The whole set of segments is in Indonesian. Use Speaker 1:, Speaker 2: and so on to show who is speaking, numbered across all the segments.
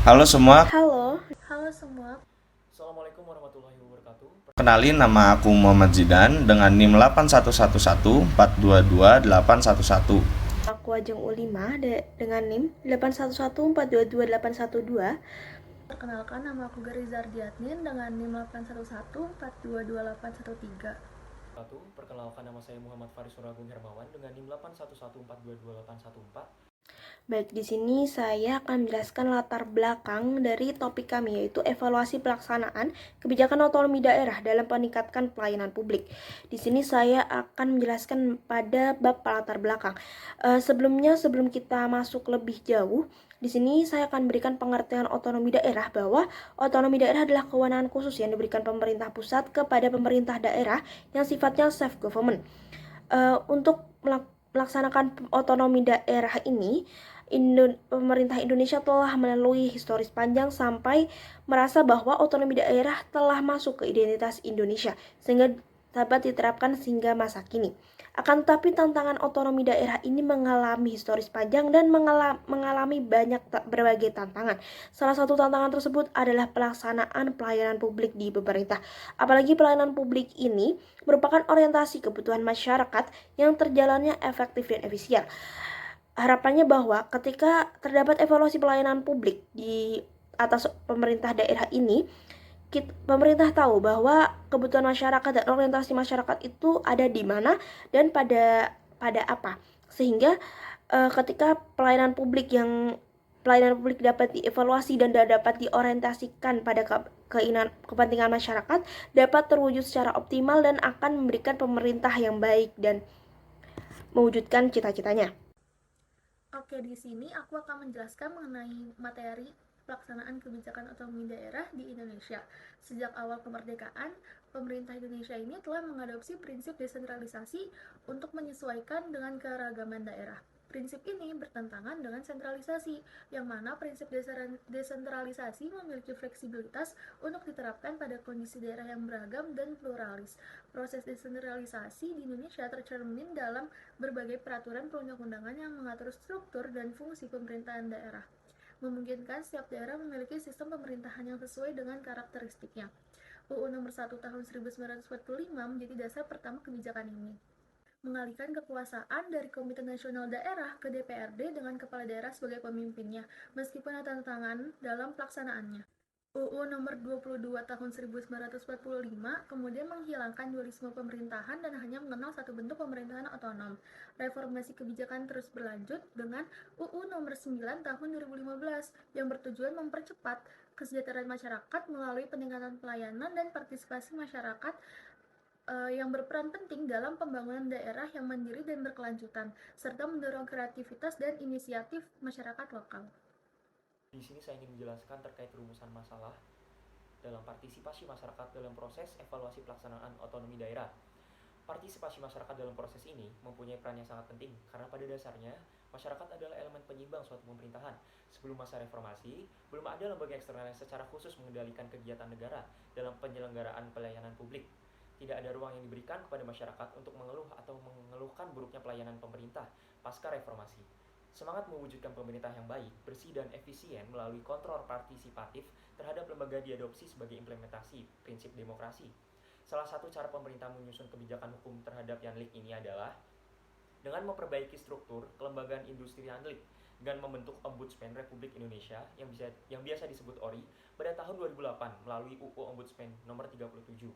Speaker 1: Halo semua,
Speaker 2: Halo,
Speaker 3: Halo semua,
Speaker 4: Assalamualaikum warahmatullahi wabarakatuh.
Speaker 1: kenalin nama aku Muhammad Zidan dengan NIM 81114222811.
Speaker 2: aku Ajeng Ulima dengan NIM 811422812.
Speaker 3: perkenalkan nama aku Gary Zardiatnin dengan NIM 811422813.
Speaker 4: Perkenalkan nama saya Muhammad Faris Suragung Hermawan dengan NIM 811422814.
Speaker 2: Baik, di sini saya akan menjelaskan latar belakang dari topik kami, yaitu evaluasi pelaksanaan kebijakan otonomi daerah dalam meningkatkan pelayanan publik. Di sini saya akan menjelaskan pada bab latar belakang. Sebelum kita masuk lebih jauh, di sini saya akan berikan pengertian otonomi daerah bahwa otonomi daerah adalah kewenangan khusus yang diberikan pemerintah pusat kepada pemerintah daerah yang sifatnya self government. Untuk melaksanakan otonomi daerah ini, pemerintah Indonesia telah melalui historis panjang sampai merasa bahwa otonomi daerah telah masuk ke identitas Indonesia sehingga dapat diterapkan hingga masa kini. Akan tetapi tantangan otonomi daerah ini mengalami historis panjang dan mengalami berbagai tantangan. Salah satu tantangan tersebut adalah pelaksanaan pelayanan publik di pemerintah. Apalagi pelayanan publik ini merupakan orientasi kebutuhan masyarakat yang terjalannya efektif dan efisien. Harapannya bahwa ketika terdapat evaluasi pelayanan publik di atas pemerintah daerah ini, pemerintah tahu bahwa kebutuhan masyarakat dan orientasi masyarakat itu ada di mana dan pada apa, sehingga ketika pelayanan publik dapat dievaluasi dan dapat diorientasikan pada kepentingan masyarakat, dapat terwujud secara optimal dan akan memberikan pemerintah yang baik dan mewujudkan cita-citanya.
Speaker 3: Oke, di sini aku akan menjelaskan mengenai materi pelaksanaan kebijakan otonomi daerah di Indonesia. Sejak awal kemerdekaan, pemerintah Indonesia ini telah mengadopsi prinsip desentralisasi untuk menyesuaikan dengan keragaman daerah. Prinsip ini bertentangan dengan sentralisasi, yang mana prinsip desentralisasi memiliki fleksibilitas untuk diterapkan pada kondisi daerah yang beragam dan pluralis. Proses desentralisasi di Indonesia tercermin dalam berbagai peraturan perundang-undangan yang mengatur struktur dan fungsi pemerintahan daerah, memungkinkan setiap daerah memiliki sistem pemerintahan yang sesuai dengan karakteristiknya. UU Nomor 1 Tahun 1945 menjadi dasar pertama kebijakan ini, mengalihkan kekuasaan dari Komite Nasional Daerah ke DPRD dengan kepala daerah sebagai pemimpinnya, meskipun ada tantangan dalam pelaksanaannya. UU Nomor 22 Tahun 1945 kemudian menghilangkan dualisme pemerintahan dan hanya mengenal satu bentuk pemerintahan otonom. Reformasi kebijakan terus berlanjut dengan UU Nomor 9 Tahun 2015 yang bertujuan mempercepat kesejahteraan masyarakat melalui peningkatan pelayanan dan partisipasi masyarakat yang berperan penting dalam pembangunan daerah yang mandiri dan berkelanjutan, serta mendorong kreativitas dan inisiatif masyarakat lokal.
Speaker 4: Di sini saya ingin menjelaskan terkait rumusan masalah dalam partisipasi masyarakat dalam proses evaluasi pelaksanaan otonomi daerah. Partisipasi masyarakat dalam proses ini mempunyai peran yang sangat penting karena pada dasarnya masyarakat adalah elemen penyimbang suatu pemerintahan. Sebelum masa reformasi, belum ada lembaga eksternal yang secara khusus mengendalikan kegiatan negara dalam penyelenggaraan pelayanan publik. Tidak ada ruang yang diberikan kepada masyarakat untuk mengeluh atau mengeluhkan buruknya pelayanan pemerintah pasca reformasi. Semangat mewujudkan pemerintah yang baik, bersih, dan efisien melalui kontrol partisipatif terhadap lembaga diadopsi sebagai implementasi prinsip demokrasi. Salah satu cara pemerintah menyusun kebijakan hukum terhadap Yanlik ini adalah dengan memperbaiki struktur kelembagaan industri Yanlik dengan membentuk Ombudsman Republik Indonesia yang biasa disebut ORI pada tahun 2008 melalui UU Ombudsman nomor 37.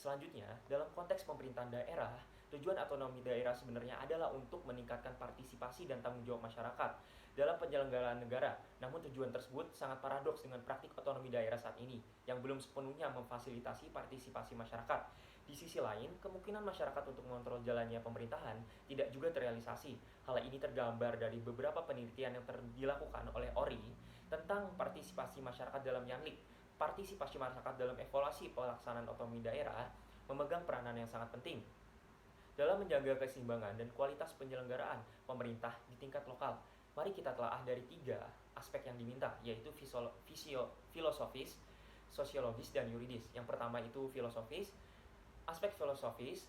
Speaker 4: Selanjutnya, dalam konteks pemerintahan daerah, tujuan otonomi daerah sebenarnya adalah untuk meningkatkan partisipasi dan tanggung jawab masyarakat dalam penyelenggaraan negara. Namun tujuan tersebut sangat paradoks dengan praktik otonomi daerah saat ini yang belum sepenuhnya memfasilitasi partisipasi masyarakat. Di sisi lain, kemungkinan masyarakat untuk mengontrol jalannya pemerintahan tidak juga terrealisasi. Hal ini tergambar dari beberapa penelitian yang dilakukan oleh ORI tentang partisipasi masyarakat dalam Yanlik. Partisipasi masyarakat dalam evaluasi pelaksanaan otonomi daerah memegang peranan yang sangat penting dalam menjaga keseimbangan dan kualitas penyelenggaraan pemerintah di tingkat lokal. Mari kita telaah dari 3 aspek yang diminta, yaitu filosofis, sosiologis, dan yuridis. Yang pertama itu filosofis. Aspek filosofis,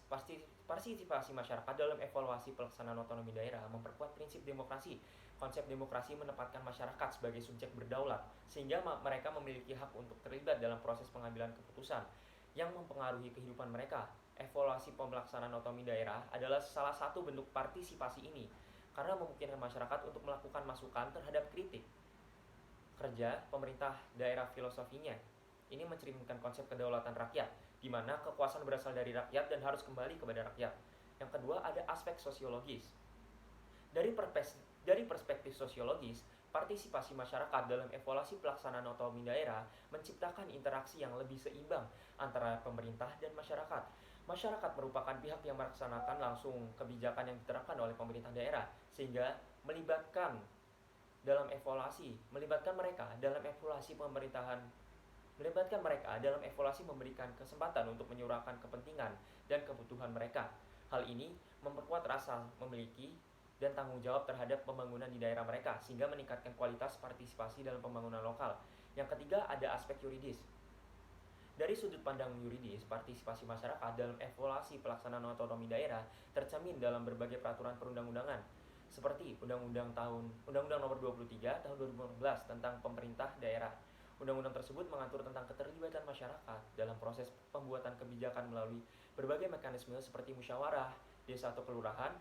Speaker 4: partisipasi masyarakat dalam evaluasi pelaksanaan otonomi daerah memperkuat prinsip demokrasi. Konsep demokrasi menempatkan masyarakat sebagai subjek berdaulat, sehingga mereka memiliki hak untuk terlibat dalam proses pengambilan keputusan yang mempengaruhi kehidupan mereka. Evaluasi pelaksanaan otonomi daerah adalah salah satu bentuk partisipasi ini, karena memungkinkan masyarakat untuk melakukan masukan terhadap kritik kerja pemerintah daerah. Filosofinya ini mencerminkan konsep kedaulatan rakyat, di mana kekuasaan berasal dari rakyat dan harus kembali kepada rakyat. Yang kedua, ada aspek sosiologis. Dari perspektif sosiologis, partisipasi masyarakat dalam evaluasi pelaksanaan otonomi daerah menciptakan interaksi yang lebih seimbang antara pemerintah dan masyarakat. Masyarakat merupakan pihak yang melaksanakan langsung kebijakan yang diterapkan oleh pemerintah daerah, sehingga melibatkan mereka dalam evaluasi memberikan kesempatan untuk menyuarakan kepentingan dan kebutuhan mereka. Hal ini memperkuat rasa memiliki dan tanggung jawab terhadap pembangunan di daerah mereka, sehingga meningkatkan kualitas partisipasi dalam pembangunan lokal. Yang ketiga, ada aspek yuridis. Dari sudut pandang yuridis, partisipasi masyarakat dalam evaluasi pelaksanaan otonomi daerah tercermin dalam berbagai peraturan perundang-undangan, seperti Undang-Undang Nomor 23 Tahun 2015 tentang pemerintah daerah. Undang-undang tersebut mengatur tentang keterlibatan masyarakat dalam proses pembuatan kebijakan melalui berbagai mekanisme seperti musyawarah, desa atau kelurahan,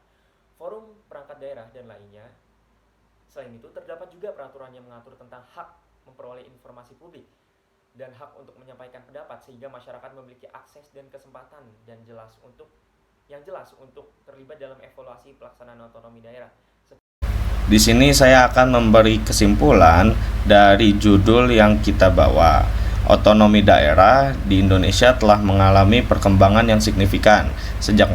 Speaker 4: forum perangkat daerah, dan lainnya. Selain itu, terdapat juga peraturan yang mengatur tentang hak memperoleh informasi publik dan hak untuk menyampaikan pendapat, sehingga masyarakat memiliki akses dan kesempatan yang jelas untuk terlibat dalam evaluasi pelaksanaan otonomi daerah.
Speaker 1: Di sini saya akan memberi kesimpulan dari judul yang kita bawa. Otonomi daerah di Indonesia telah mengalami perkembangan yang signifikan sejak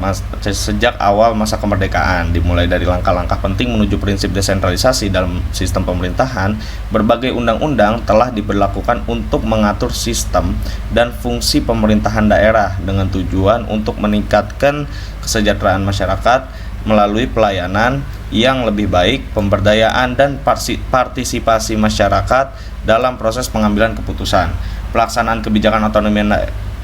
Speaker 1: awal masa kemerdekaan. Dimulai dari langkah-langkah penting menuju prinsip desentralisasi dalam sistem pemerintahan, berbagai undang-undang telah diberlakukan untuk mengatur sistem dan fungsi pemerintahan daerah dengan tujuan untuk meningkatkan kesejahteraan masyarakat melalui pelayanan yang lebih baik, pemberdayaan dan partisipasi masyarakat dalam proses pengambilan keputusan. Pelaksanaan kebijakan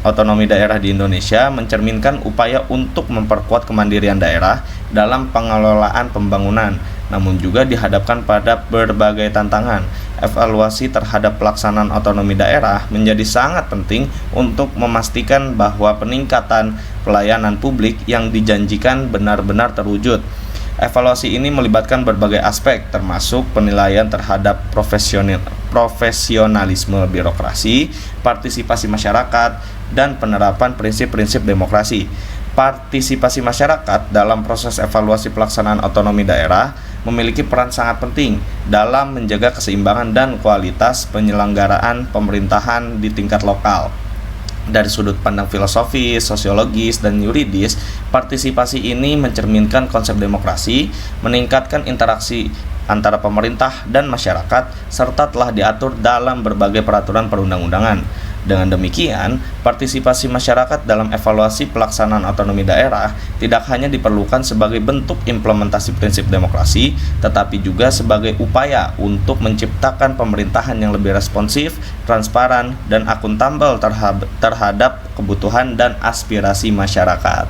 Speaker 1: otonomi daerah di Indonesia mencerminkan upaya untuk memperkuat kemandirian daerah dalam pengelolaan pembangunan, namun juga dihadapkan pada berbagai tantangan. Evaluasi terhadap pelaksanaan otonomi daerah menjadi sangat penting untuk memastikan bahwa peningkatan pelayanan publik yang dijanjikan benar-benar terwujud. Evaluasi ini melibatkan berbagai aspek, termasuk penilaian terhadap profesionalisme birokrasi, partisipasi masyarakat, dan penerapan prinsip-prinsip demokrasi. Partisipasi masyarakat dalam proses evaluasi pelaksanaan otonomi daerah memiliki peran sangat penting dalam menjaga keseimbangan dan kualitas penyelenggaraan pemerintahan di tingkat lokal. Dari sudut pandang filosofis, sosiologis, dan yuridis, partisipasi ini mencerminkan konsep demokrasi, meningkatkan interaksi antara pemerintah dan masyarakat, serta telah diatur dalam berbagai peraturan perundang-undangan. Dengan demikian, partisipasi masyarakat dalam evaluasi pelaksanaan otonomi daerah tidak hanya diperlukan sebagai bentuk implementasi prinsip demokrasi, tetapi juga sebagai upaya untuk menciptakan pemerintahan yang lebih responsif, transparan, dan akuntabel terhadap kebutuhan dan aspirasi masyarakat.